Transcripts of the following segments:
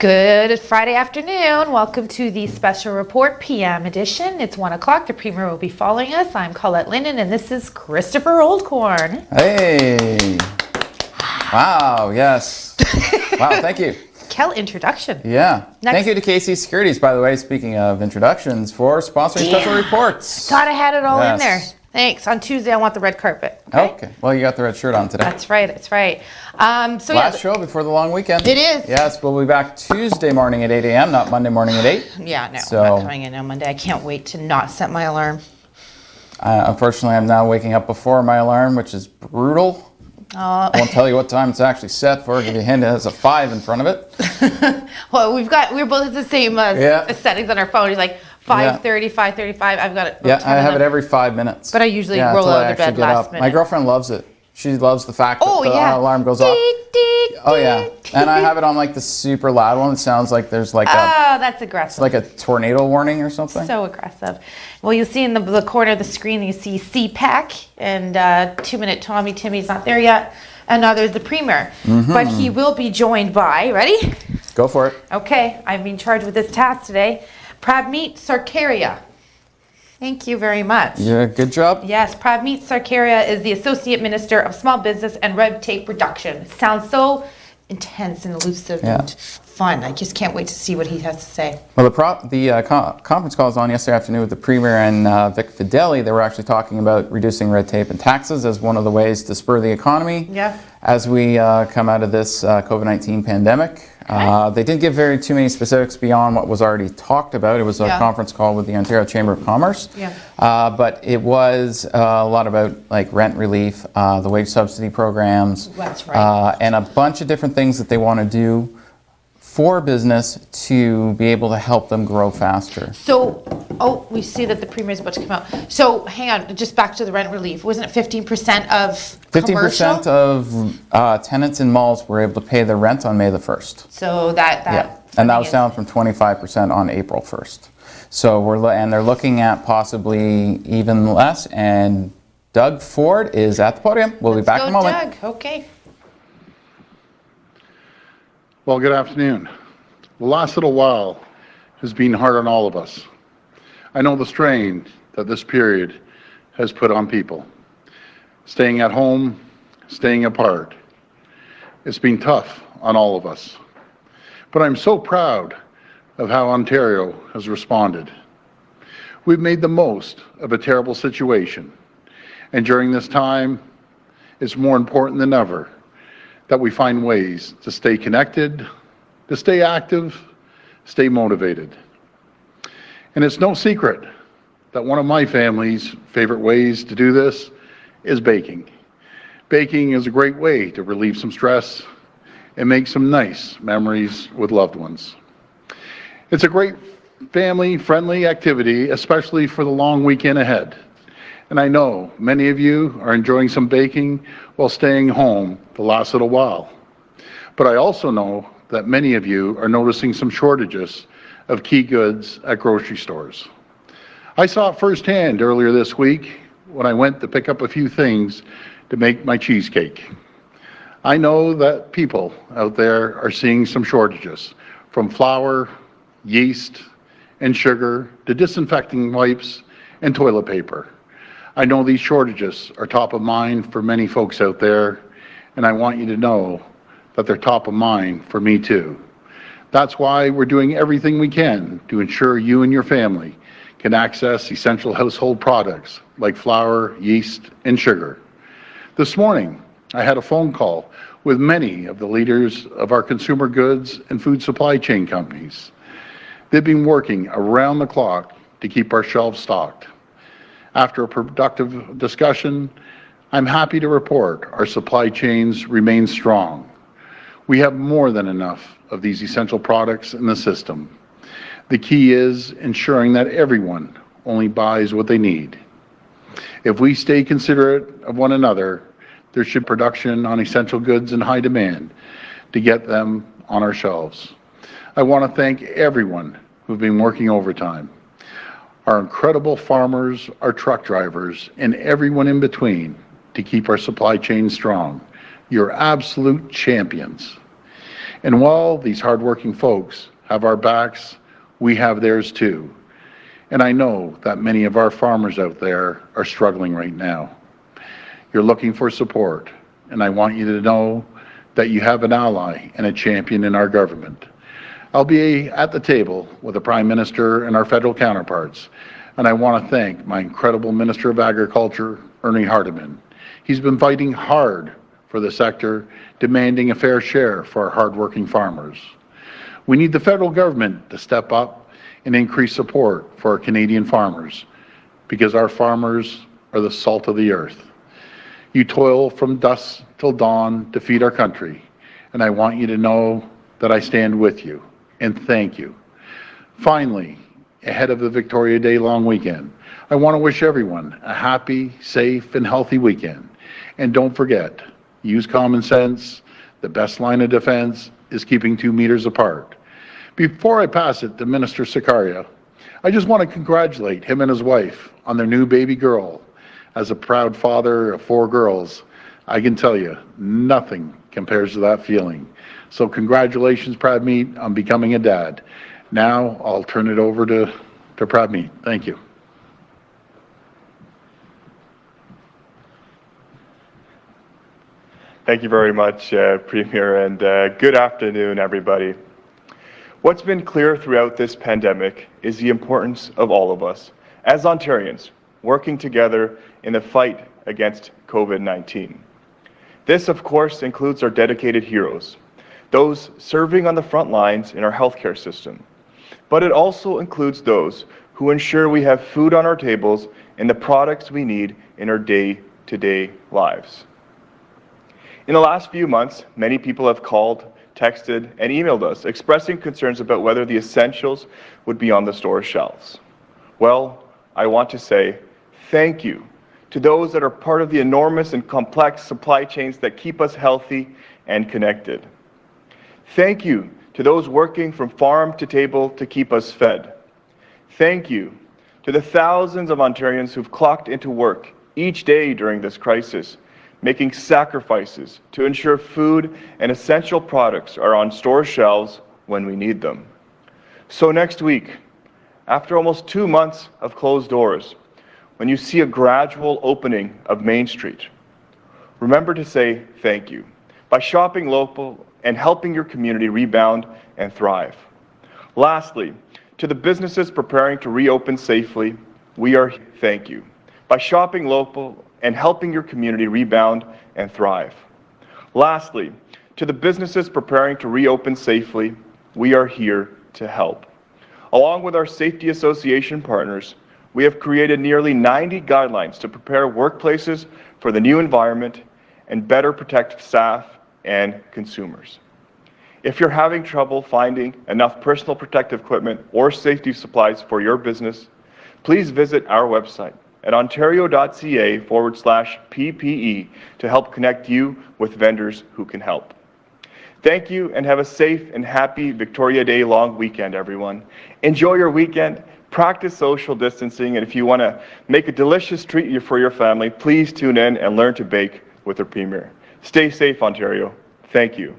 Good Friday afternoon. Welcome to the special report PM edition. It's 1 o'clock. The Premier will be following us. I'm Colette Linden, and this is Christopher Oldcorn. Hey. Wow, yes. Wow, thank you. Kel introduction. Yeah. Next. Thank you to KC Securities, by the way, speaking of introductions, for sponsoring special reports. Thought I had it all in Yes. there. Thanks. On Tuesday, I want the red carpet. Okay. Well, you got the red shirt on today. That's right. That's right. Last show before the long weekend. It is. Yes, we'll be back Tuesday morning at 8 a.m., not Monday morning at 8. Yeah, no, So- I'm not coming in on Monday. I can't wait to not set my alarm. Unfortunately, I'm now waking up before my alarm, which is brutal. I won't tell you what time it's actually set for. I'll give you a hint. It has a 5 in front of it. Well, we're both at the same settings on our phone. It's like 5:30, 5:35. I've got it. Yeah, I have it every 5 minutes. But I usually roll until I out of actually bed get last up. minute. My girlfriend loves it. She loves the fact that Oh, the yeah. alarm goes off. Ding, Oh yeah, ding, and I ding. have it on like the super loud one. It sounds like there's like Oh, that's aggressive. a tornado warning or something. So aggressive. Well, you'll see in the corner of the screen, you see CPAC and 2 Minute Tommy. Timmy's not there yet. And now there's the Premier. But he will be joined by, ready? Go for it. Okay, I'm being charged with this task today. Prabmeet Sarkaria. Thank you very much. Yeah, good job. Yes, Prabmeet Sarkaria is the Associate Minister of Small Business and Red Tape Reduction. Sounds so intense and elusive and fun. I just can't wait to see what he has to say. Well, the conference call was on yesterday afternoon with the Premier and Vic Fedeli. They were actually talking about reducing red tape and taxes as one of the ways to spur the economy as we come out of this COVID-19 pandemic. They didn't give too many specifics beyond what was already talked about. It was a conference call with the Ontario Chamber of Commerce. But it was a lot about like rent relief, the wage subsidy programs, That's right. and a bunch of different things that they want to do for business to be able to help them grow faster. So, we see that the Premier is about to come out. So, hang on, just back to the rent relief. Wasn't it 15% of 15% of tenants in malls were able to pay their rent on May the 1st. So that And that was down from 25% on April 1st. So they're looking at possibly even less. And Doug Ford is at the podium. We'll be back in a moment. Doug. Okay. Well, good afternoon. The last little while has been hard on all of us. I know the strain that this period has put on people. Staying at home, staying apart. It's been tough on all of us. But I'm so proud of how Ontario has responded. We've made the most of a terrible situation. And during this time, it's more important than ever that we find ways to stay connected, to stay active, stay motivated. And it's no secret that one of my family's favorite ways to do this is baking. Baking is a great way to relieve some stress and make some nice memories with loved ones. It's a great family-friendly activity, especially for the long weekend ahead. And I know many of you are enjoying some baking while staying home the last little while. But I also know that many of you are noticing some shortages of key goods at grocery stores. I saw it firsthand earlier this week when I went to pick up a few things to make my cheesecake. I know that people out there are seeing some shortages, from flour, yeast, and sugar to disinfecting wipes and toilet paper. I know these shortages are top of mind for many folks out there, and I want you to know that they're top of mind for me too. That's why we're doing everything we can to ensure you and your family can access essential household products like flour, yeast, and sugar. This morning, I had a phone call with many of the leaders of our consumer goods and food supply chain companies. They've been working around the clock to keep our shelves stocked. After a productive discussion, I'm happy to report our supply chains remain strong. We have more than enough of these essential products in the system. The key is ensuring that everyone only buys what they need. If we stay considerate of one another, there should be production on essential goods in high demand to get them on our shelves. I want to thank everyone who've been working overtime. Our incredible farmers, our truck drivers, and everyone in between to keep our supply chain strong. You're absolute champions. And while these hardworking folks have our backs, we have theirs too. And I know that many of our farmers out there are struggling right now. You're looking for support, and I want you to know that you have an ally and a champion in our government. I'll be at the table with the Prime Minister and our federal counterparts, and I want to thank my incredible Minister of Agriculture, Ernie Hardeman. He's been fighting hard for the sector, demanding a fair share for our hardworking farmers. We need the federal government to step up and increase support for our Canadian farmers, because our farmers are the salt of the earth. You toil from dusk till dawn to feed our country, and I want you to know that I stand with you, and thank you. Finally, ahead of the Victoria Day long weekend, I want to wish everyone a happy, safe, and healthy weekend. And don't forget, use common sense. The best line of defense is keeping 2 meters apart. Before I pass it to Minister Sikaria, I just want to congratulate him and his wife on their new baby girl. As a proud father of 4 girls, I can tell you, nothing compares to that feeling. So congratulations, Pradmeet, on becoming a dad. Now I'll turn it over to Pradmeet. Thank you. Thank you very much, Premier, and good afternoon, everybody. What's been clear throughout this pandemic is the importance of all of us, as Ontarians, working together in the fight against COVID-19. This, of course, includes our dedicated heroes, those serving on the front lines in our healthcare system. But it also includes those who ensure we have food on our tables and the products we need in our day-to-day lives. In the last few months, many people have called, texted, and emailed us expressing concerns about whether the essentials would be on the store shelves. Well, I want to say thank you to those that are part of the enormous and complex supply chains that keep us healthy and connected. Thank you to those working from farm to table to keep us fed. Thank you to the thousands of Ontarians who've clocked into work each day during this crisis, making sacrifices to ensure food and essential products are on store shelves when we need them. So next week, after almost 2 months of closed doors, when you see a gradual opening of Main Street, remember to say thank you by shopping local and helping your community rebound and thrive. Lastly, to the businesses preparing to reopen safely, we are thank you by shopping local and helping your community rebound and thrive. Lastly, to the businesses preparing to reopen safely, we are here to help. Along with our Safety Association partners, we have created nearly 90 guidelines to prepare workplaces for the new environment and better protect staff and consumers. If you're having trouble finding enough personal protective equipment or safety supplies for your business, please visit our website at ontario.ca/PPE to help connect you with vendors who can help. Thank you and have a safe and happy Victoria Day long weekend, everyone. Enjoy your weekend, practice social distancing, and if you want to make a delicious treat for your family, please tune in and learn to bake with the Premier. Stay safe, Ontario. Thank you.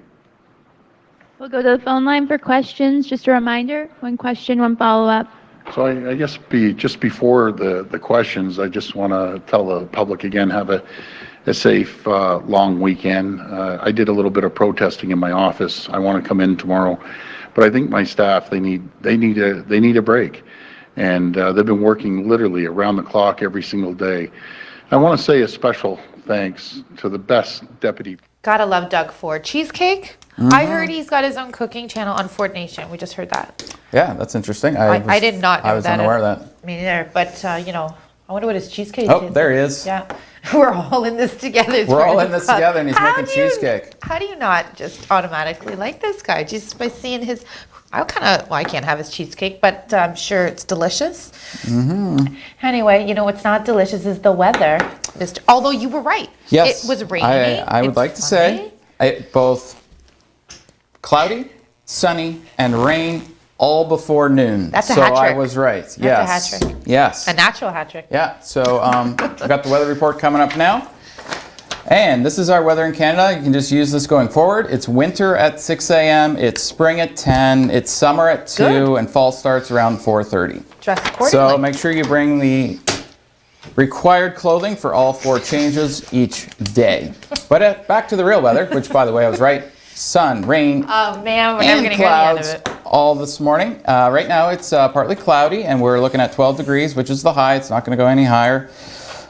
We'll go to the phone line for questions. Just a reminder, 1 question, 1 follow-up. So I guess just before the questions, I just want to tell the public again, have a safe long weekend. I did a little bit of protesting in my office. I want to come in tomorrow, but I think my staff, they need a break, and they've been working literally around the clock every single day. I want to say a special thanks to the best deputy. Gotta love Doug Ford. Cheesecake? I heard he's got his own cooking channel on Ford Nation. We just heard that. Yeah, that's interesting. I did not know I was that. unaware of that. Me neither. But, I wonder what his cheesecake Oh, is. there he is. Yeah. We're all in this together. We're all in this together, and he's making cheesecake. How do you not just automatically like this guy? Just by seeing his... I can't have his cheesecake, but I'm sure it's delicious. Mm-hmm. Anyway, what's not delicious is the weather. Although you were right. Yes. It was raining. I would like to say both cloudy, sunny, and rain all before noon. That's a hat trick. So I was right. That's yes. a hat trick. Yes. A natural hat trick. Yeah. So we've got the weather report coming up now. And this is our weather in Canada. You can just use this going forward. It's winter at 6 a.m., it's spring at 10, it's summer at 2, Good. and fall starts around 4:30. Dress accordingly. So make sure you bring the required clothing for all 4 changes each day. But back to the real weather, which, by the way, I was right. Sun, rain, Oh man, we're never and gonna hear the end of clouds it. all this morning. Right now it's partly cloudy, and we're looking at 12 degrees, which is the high. It's not going to go any higher.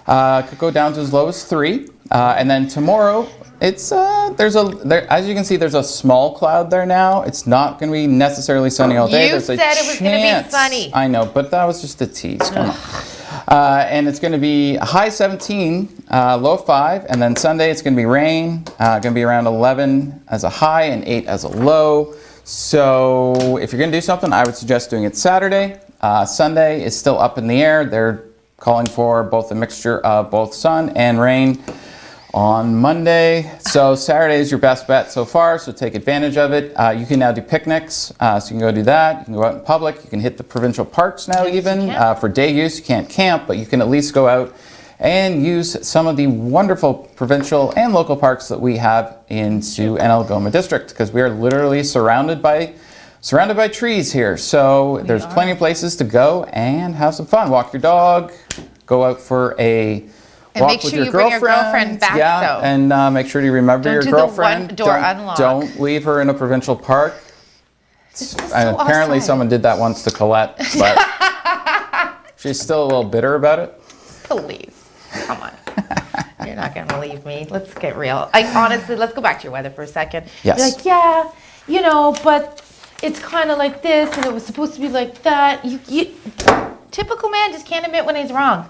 Could go down to as low as 3. And then tomorrow, it's as you can see, there's a small cloud there now. It's not going to be necessarily sunny all day. You There's a said it was gonna be chance- sunny. I know, but that was just a tease. Come on. And it's going to be a high 17, low 5, and then Sunday it's going to be rain. Going to be around 11 as a high and 8 as a low. So if you're going to do something, I would suggest doing it Saturday. Sunday is still up in the air. They're calling for both a mixture of both sun and rain on Monday. So Saturday is your best bet so far, so take advantage of it. You can now do picnics, so you can go do that. You can go out in public. You can hit the provincial parks now even. For day use, you can't camp, but you can at least go out and use some of the wonderful provincial and local parks that we have in Sioux and Algoma District, because we are literally surrounded by trees here. So there's plenty of places to go and have some fun. Walk your dog, go out for a And walk make with sure your you bring your girlfriend. girlfriend back, yeah, though. and make sure you remember Don't your do the girlfriend. one door don't, unlock. Don't leave her in a provincial park. This is so Apparently outside. someone did that once to Colette, but she's still a little bitter about it. Please, come on. You're not gonna leave me. Let's get real. Honestly, let's go back to your weather for a second. Yes. You're like, yeah, but it's kind of like this, and it was supposed to be like that. You typical man just can't admit when he's wrong.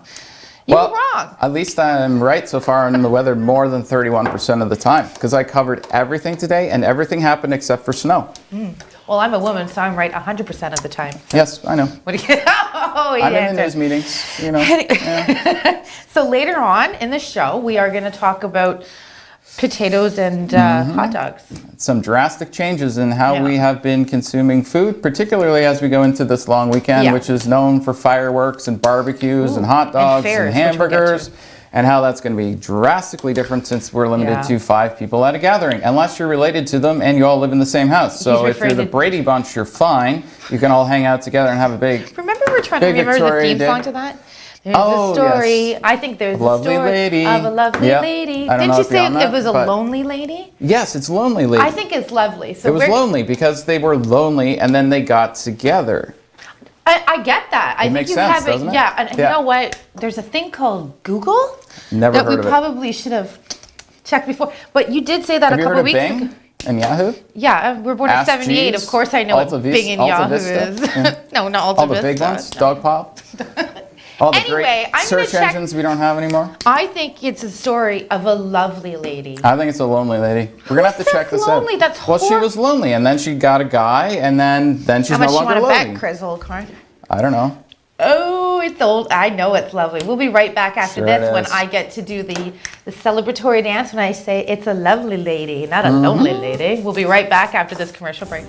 You're wrong. At least I'm right so far on the weather more than 31% of the time, because I covered everything today, and everything happened except for snow. Well, I'm a woman, so I'm right 100% of the time. Yes, I know. What do you? Oh, I'm in the answered. news meetings, you know. Yeah. So later on in the show, we are going to talk about potatoes and hot dogs. Some drastic changes in how Yeah. we have been consuming food, particularly as we go into this long weekend, Yeah. which is known for fireworks and barbecues and hot dogs fairs, and which we'll get to. hamburgers, and how that's going to be drastically different since we're limited Yeah. to 5 people at a gathering, unless you're related to them and you all live in the same house. So if you're referring the to- Brady Bunch, you're fine. You can all hang out together and have a big Remember, we're trying to Big remember the Victorian theme Day. song to that. There's Oh, a story. yes. I think there's Lovely a story lady. of a lovely Yep. lady. I don't Didn't know you if you're say on it that, was a but- lonely lady? Yes, it's Lonely Lady. I think it's lovely. So it was we're- lonely because they were lonely and then they got together. I get that. I think makes you sense, have it. doesn't it? Yeah, and you Yeah. know what? There's a thing called Google Never that heard we of it. probably should have checked before. But you did say that Have a you couple heard of weeks Bing ago. and Yahoo? Yeah, we're born in Ask 78. Jeeves, Of course, I know Alta what Vis- Bing and Alta Yahoo Vista. is. Yeah. No, not Alta All the Vista. big ones, no. Dogpile. All the Anyway, great I'm gonna search check- engines we don't have anymore. I think it's a story of a lovely lady. I think it's a lonely lady. We're gonna have to says check this lonely? out. That's well, she hor- was lonely, and then she got a guy, and then she's How no much you longer want to lonely. bet, Chris Oldcorn? I don't know. Oh, it's old. I know it's lovely. We'll be right back after Sure this it when is. I get to do the celebratory dance when I say it's a lovely lady, not a lonely lady. We'll be right back after this commercial break.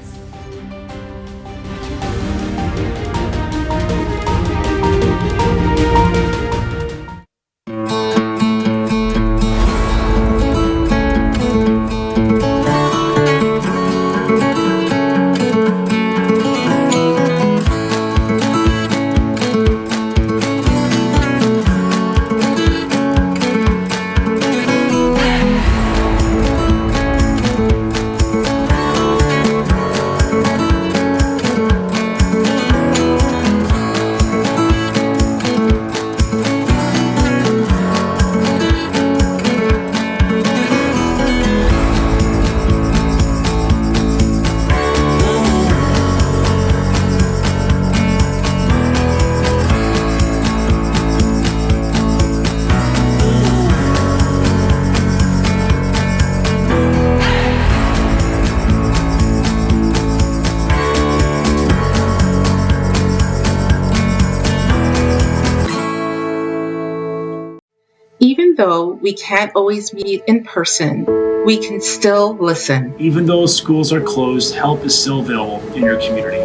Even though we can't always meet in person, we can still listen. Even though schools are closed, help is still available in your community.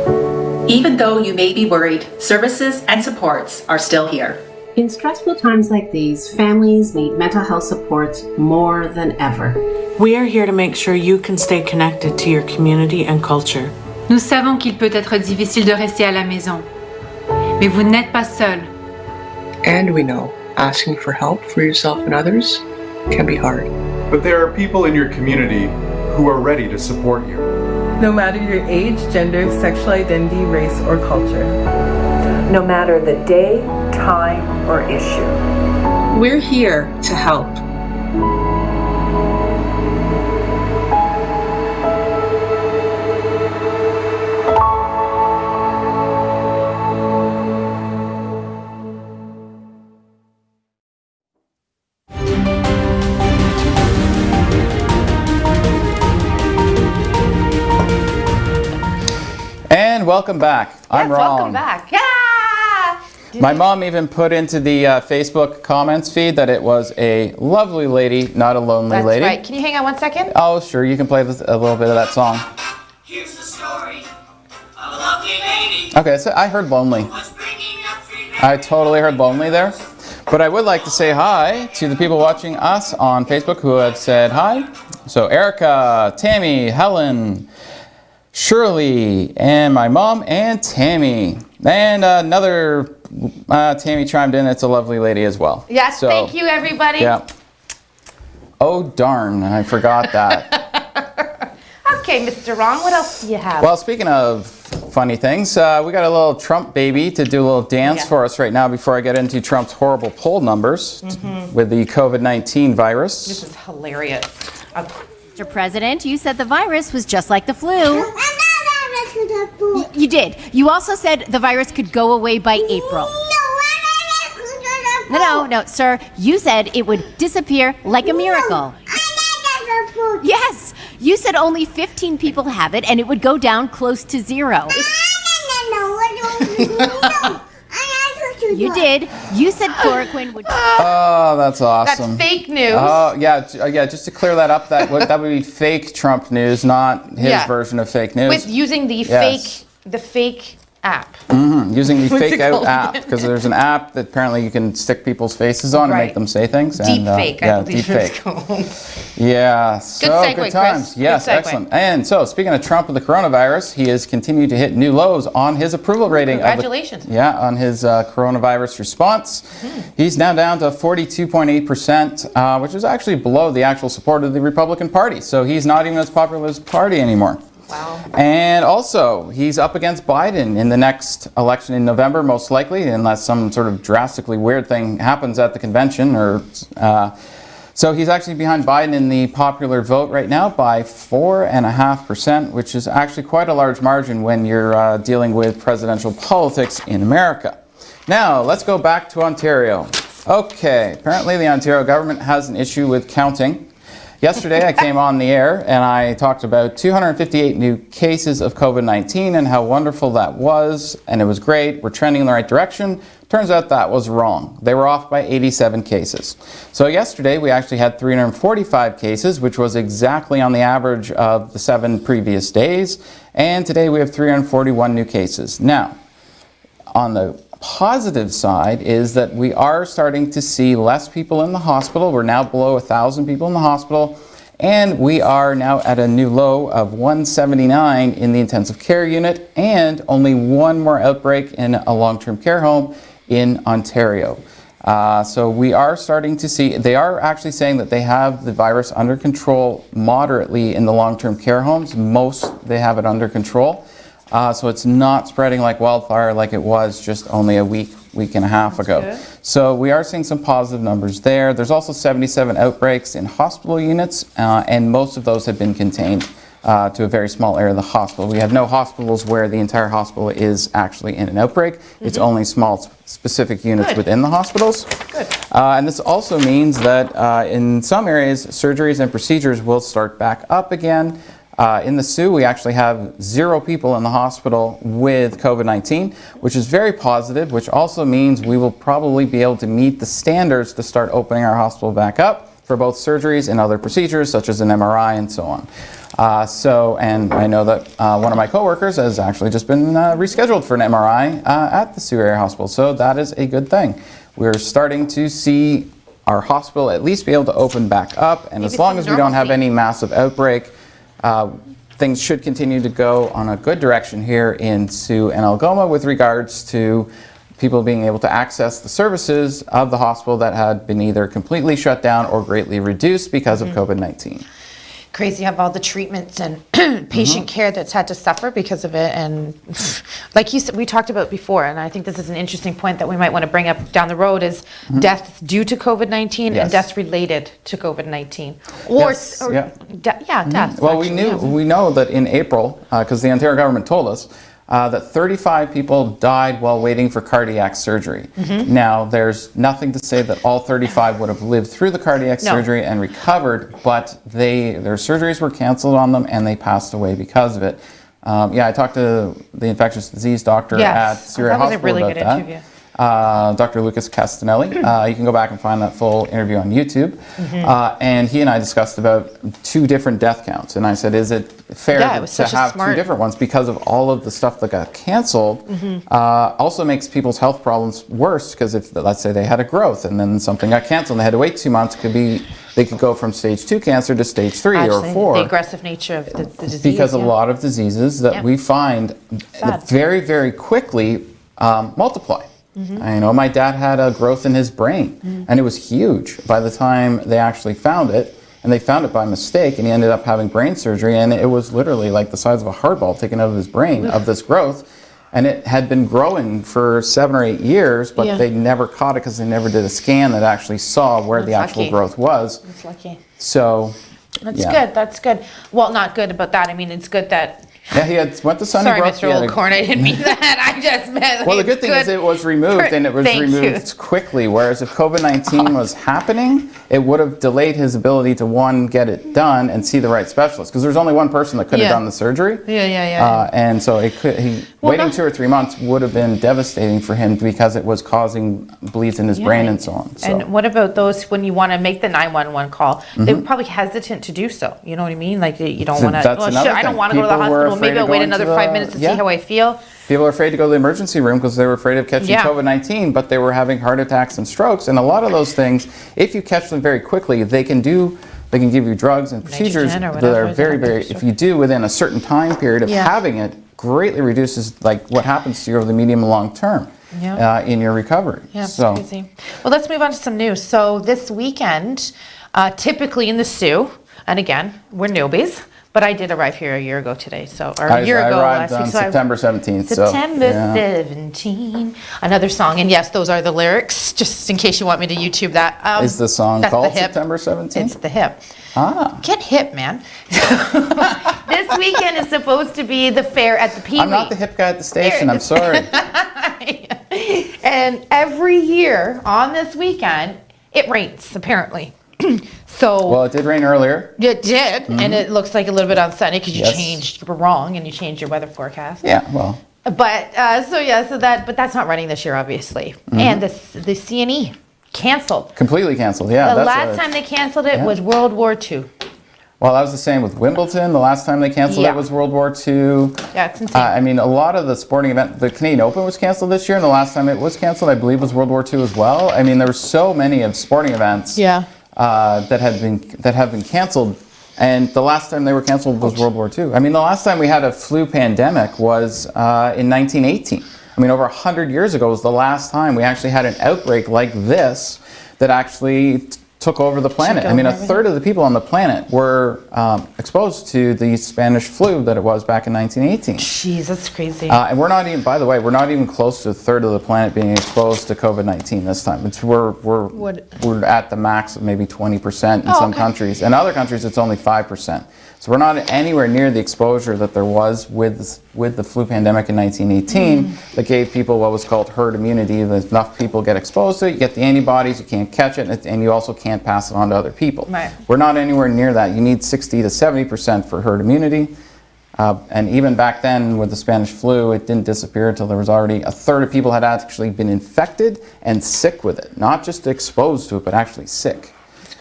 Even though you may be worried, services and supports are still here. In stressful times like these, families need mental health support more than ever. We are here to make sure you can stay connected to your community and culture. Nous savons qu'il peut être difficile de rester à la maison, mais vous n'êtes pas seul. And we know asking for help for yourself and others can be hard. But there are people in your community who are ready to support you. No matter your age, gender, sexual identity, race, or culture. No matter the day, time, or issue. We're here to help. And welcome back. I'm Ron. Welcome back. Yeah! My mom even put into the Facebook comments feed that it was a lovely lady, not a lonely lady. That's right. Can you hang on 1 second? Oh, sure. You can play a little bit of that song. Here's the story of a lovely lady. Okay, so I heard lonely. I totally heard lonely there. But I would like to say hi to the people watching us on Facebook who have said hi. So Erica, Tammy, Helen, Shirley, and my mom, and Tammy. And another Tammy chimed in. It's a lovely lady as well. Yes, so, thank you, everybody. Yeah. Oh, darn. I forgot that. Okay, Mr. Ron, what else do you have? Well, speaking of funny things, we got a little Trump baby to do a little dance for us right now before I get into Trump's horrible poll numbers with the COVID-19 virus. This is hilarious. Mr. President, you said the virus was just like the flu. You did. You also said the virus could go away by April. No, sir. You said it would disappear like a miracle. Yes. You said only 15 people have it and it would go down close to zero. You did. You said chloroquine would... Oh, that's awesome. That's fake news. Oh, yeah. Just to clear that up, that would be fake Trump news, not his version of fake news. With using the fake app. Using the fake out app, because there's an app that apparently you can stick people's faces on and make them say things. Deep fake, I believe deep fake. it's called. Yeah, so segue, good times. Chris. Yes, Good segue. excellent. And so, speaking of Trump with the coronavirus, he has continued to hit new lows on his approval rating. Congratulations. On his coronavirus response. He's now down to 42.8%, which is actually below the actual support of the Republican Party. So he's not even as popular as the party anymore. Wow. And also, he's up against Biden in the next election in November, most likely, unless some sort of drastically weird thing happens at the convention. So he's actually behind Biden in the popular vote right now by 4.5%, which is actually quite a large margin when you're dealing with presidential politics in America. Now, let's go back to Ontario. Okay, apparently the Ontario government has an issue with counting. Yesterday, I came on the air and I talked about 258 new cases of COVID-19 and how wonderful that was, and it was great. We're trending in the right direction. Turns out that was wrong. They were off by 87 cases. So yesterday, we actually had 345 cases, which was exactly on the average of the 7 previous days. And today, we have 341 new cases. Now, on the positive side is that we are starting to see less people in the hospital. We're now below 1,000 people in the hospital, and we are now at a new low of 179 in the intensive care unit, and only one more outbreak in a long-term care home in Ontario. So we are starting to see, they are actually saying that they have the virus under control moderately in the long-term care homes. Most, they have it under control. So it's not spreading like wildfire like it was just only a week and a half ago. Good. So we are seeing some positive numbers there. There's also 77 outbreaks in hospital units, and most of those have been contained to a very small area of the hospital. We have no hospitals where the entire hospital is actually in an outbreak. It's only small specific units within the hospitals. Good. And this also means that in some areas, surgeries and procedures will start back up again. In the Sioux, we actually have 0 people in the hospital with COVID-19, which is very positive, which also means we will probably be able to meet the standards to start opening our hospital back up for both surgeries and other procedures, such as an MRI and so on. And I know that one of my coworkers has actually just been rescheduled for an MRI at the Sioux Area Hospital, so that is a good thing. we're starting to see our hospital at least be able to open back up. And Maybe as long some as we don't have normalcy. any massive outbreak, things should continue to go on a good direction here into Algoma with regards to people being able to access the services of the hospital that had been either completely shut down or greatly reduced because of COVID-19. Crazy how all the treatments and patient care that's had to suffer because of it. And like you said, we talked about before, and I think this is an interesting point that we might want to bring up down the road is deaths due to COVID-19 and deaths related to COVID-19. Yes, yeah. Deaths. Well, actually, we know that in April, because the Ontario government told us, that 35 people died while waiting for cardiac surgery. Now, there's nothing to say that all 35 would have lived through the cardiac surgery and recovered, but their surgeries were canceled on them and they passed away because of it. I talked to the infectious disease doctor at Syria that was a Hospital really about good that. interview. Dr. Lucas Castanelli. You can go back and find that full interview on YouTube. And he and I discussed about 2 different death counts. And I said, is it fair to have 2 different ones because of all of the stuff that got canceled? Also makes people's health problems worse because if, let's say, they had a growth and then something got canceled and they had to wait 2 months, they could go from stage 2 cancer to stage 3 or 4. The aggressive nature of the disease. Because a lot of diseases that we find very, very quickly multiply. I know my dad had a growth in his brain and it was huge by the time they actually found it, and they found it by mistake and he ended up having brain surgery, and it was literally like the size of a hardball taken out of his brain of this growth, and it had been growing for 7 or 8 years, but they never caught it because they never did a scan that actually saw where the actual growth was. That's lucky. So That's good. Well, not good about that. I mean, it's good that he went to Sunnybrook. Sorry, Mr. Oldcorn, I didn't mean that. I just meant. Well, the good thing is it was removed, and it was removed quickly. Whereas if COVID-19 was happening, it would have delayed his ability to, 1, get it done and see the right specialist. Because there's only one person that could have done the surgery. And so waiting 2 or 3 months would have been devastating for him because it was causing bleeds in his brain and so on. So. And what about those when you want to make the 911 call? They were probably hesitant to do so. You know what I mean? Like you don't want to. I don't want to go to the hospital. Maybe I'll wait another 5 minutes to see how I feel. People are afraid to go to the emergency room because they were afraid of catching COVID-19, but they were having heart attacks and strokes. And a lot of those things, if you catch them very quickly, they can give you drugs and procedures that are very, if you do within a certain time period of having it, greatly reduces like what happens to you over the medium and long term in your recovery. Yeah, it's crazy. Well, let's move on to some news. So this weekend, typically in the Sioux, and again, we're newbies, but I did arrive here a year ago today, I arrived on September 17th. September 17. Another song, and yes, those are the lyrics, just in case you want me to YouTube that. Is the song called September 17th? It's the hip. Get hip, man. This weekend is supposed to be the fair at the Pee Wee. I'm not the hip guy at the station, I'm sorry. And every year on this weekend, it rains, apparently. Well, it did rain earlier. It did, and it looks like a little bit on Sunday because you were wrong and you changed your weather forecast. Yeah, well. But but that's not running this year, obviously. And the CNE canceled. Completely canceled, yeah. The last time they canceled it was World War II. Well, that was the same with Wimbledon. The last time they canceled it was World War II. Yeah, it's insane. I mean, a lot of the sporting events, the Canadian Open was canceled this year, and the last time it was canceled, I believe, was World War II as well. I mean, there were so many of sporting events that have been canceled, and the last time they were canceled was World War II. I mean, the last time we had a flu pandemic was in 1918. I mean, over 100 years ago was the last time we actually had an outbreak like this that actually took over the planet. I mean, a third of the people on the planet were exposed to the Spanish flu that it was back in 1918. Jeez, that's crazy. And we're not even, by the way, we're not even close to a third of the planet being exposed to COVID-19 this time. We're at the max of maybe 20% in some countries. In other countries, it's only 5%. So we're not anywhere near the exposure that there was with the flu pandemic in 1918 that gave people what was called herd immunity. That enough people get exposed to it, you get the antibodies, you can't catch it, and you also can't pass it on to other people. Right. We're not anywhere near that. You need 60 to 70% for herd immunity. And even back then with the Spanish flu, it didn't disappear until there was already a third of people had actually been infected and sick with it. Not just exposed to it, but actually sick.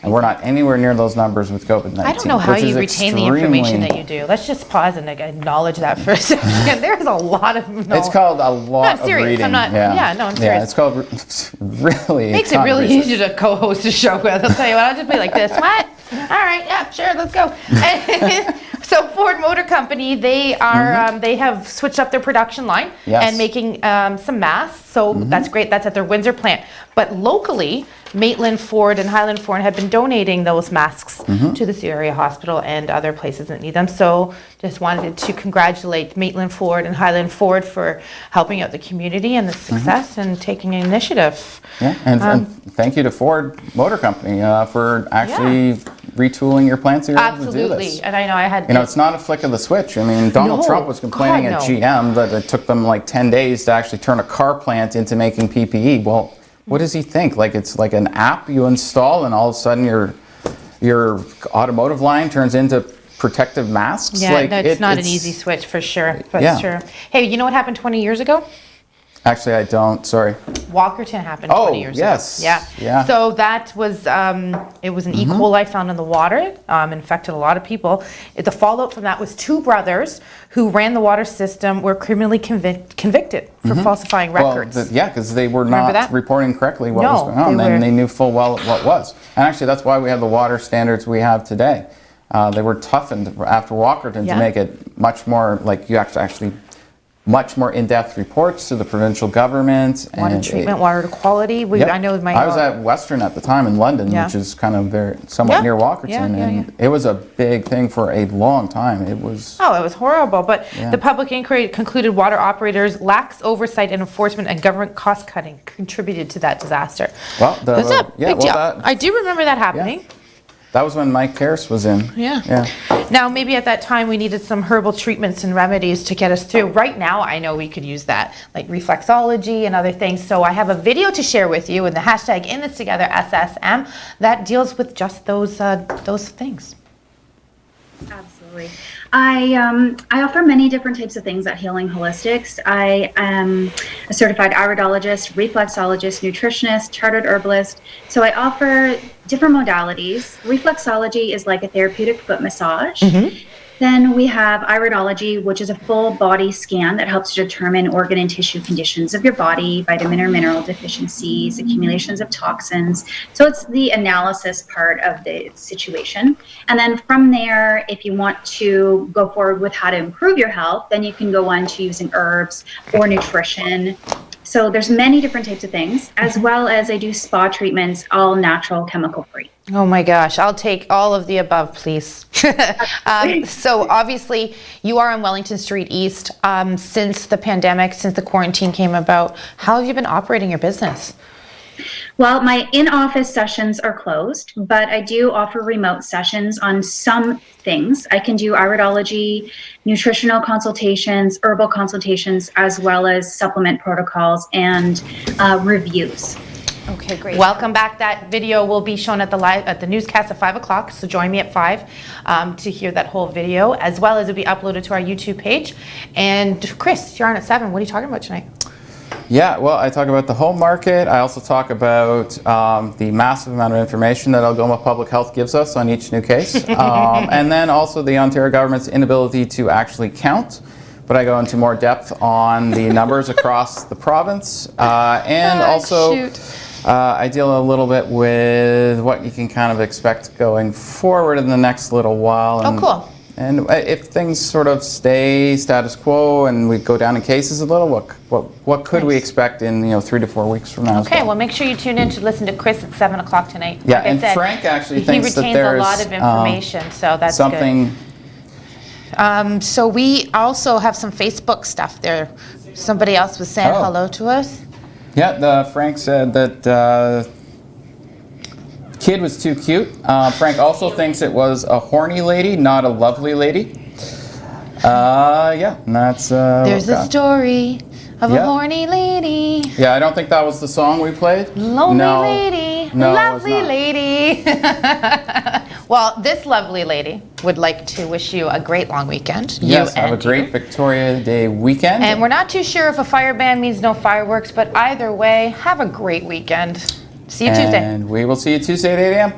And we're not anywhere near those numbers with COVID-19. I don't know how which is you retain the information that you do. Let's just pause and acknowledge that for a second. There's a lot of knowledge. It's called a lot of reading. I'm not, no, I'm serious. Yeah, it's called really. Makes it really easy to co-host a show with. I'll tell you what, I'll just be like this. What? All right, yeah, sure, let's go. So Ford Motor Company, they are they have switched up their production line and making some masks. So that's great. That's at their Windsor plant. But locally, Maitland Ford and Highland Ford have been donating those masks to the Sioux Area Hospital and other places that need them. So just wanted to congratulate Maitland Ford and Highland Ford for helping out the community and the success and taking an initiative. Yeah, and thank you to Ford Motor Company for actually retooling your plants here to do this. Absolutely, and I know I had. You know, it's not a flick of the switch. I mean, Donald Trump was complaining at GM that it took them like 10 days to actually turn a car plant into making PPE. Well, what does he think? Like it's like an app you install, and all of a sudden your automotive line turns into protective masks? Yeah, like, it's not an easy switch for sure. But sure. Hey, you know what happened 20 years ago? Actually, I don't. Sorry. Walkerton happened 20 years ago. Yeah. So that was, it was an E. coli found in the water, infected a lot of people. The fallout from that was two brothers who ran the water system were criminally convicted for falsifying records. Well, because they were not reporting correctly what was going on, and they knew full well what was. And actually, that's why we have the water standards we have today. They were toughened after Walkerton to make it much more like you actually much more in-depth reports to the provincial government. Water treatment, water quality. I know I was at Western at the time in London, which is kind of somewhat near Walkerton, and it was a big thing for a long time. It was. Oh, it was horrible. But the public inquiry concluded water operators' lax oversight and enforcement and government cost-cutting contributed to that disaster. Well, that's a big deal. I do remember that happening. That was when Mike Harris was in. Yeah. Now, maybe at that time we needed some herbal treatments and remedies to get us through. Right now, I know we could use that, like reflexology and other things. So I have a video to share with you in the hashtag #InThisTogetherSSM that deals with just those things. Absolutely. I offer many different types of things at Healing Holistics. I am a certified iridologist, reflexologist, nutritionist, chartered herbalist. So I offer different modalities. Reflexology is like a therapeutic foot massage. Then we have iridology, which is a full body scan that helps to determine organ and tissue conditions of your body, vitamin or mineral deficiencies, accumulations of toxins. So it's the analysis part of the situation. And then from there, if you want to go forward with how to improve your health, then you can go on to using herbs or nutrition. So there's many different types of things, as well as I do spa treatments, all natural, chemical free. Oh my gosh, I'll take all of the above, please. So obviously you are on Wellington Street East. Since the pandemic, since the quarantine came about, how have you been operating your business? Well, my in-office sessions are closed, but I do offer remote sessions on some things. I can do iridology, nutritional consultations, herbal consultations, as well as supplement protocols and reviews. Okay, great. Welcome back. That video will be shown at the newscast at 5 o'clock. So join me at 5 to hear that whole video, as well as it'll be uploaded to our YouTube page. And Chris, you're on at 7. What are you talking about tonight? Yeah, well, I talk about the home market. I also talk about the massive amount of information that Algoma Public Health gives us on each new case. And then also the Ontario government's inability to actually count. But I go into more depth on the numbers across the province. And also, I deal a little bit with what you can kind of expect going forward in the next little while. And, cool. And if things sort of stay status quo and we go down in cases a little, what could we expect in 3 to 4 weeks from now? Okay, well, make sure you tune in to listen to Chris at 7 o'clock tonight. Yeah, like and I said, Frank actually thinks that there's he retains a lot of information, so that's something. Good. So we also have some Facebook stuff there. Somebody else was saying hello to us. Yeah, Frank said that kid was too cute. Frank also thinks it was a horny lady, not a lovely lady. Yeah, and that's. There's a story of a horny lady. Yeah, I don't think that was the song we played. Lonely lady, no, lovely lady. Well, this lovely lady would like to wish you a great long weekend. Yes, have a great Victoria Day weekend. And we're not too sure if a fire ban means no fireworks, but either way, have a great weekend. See you Tuesday. And we will see you Tuesday at 8 a.m.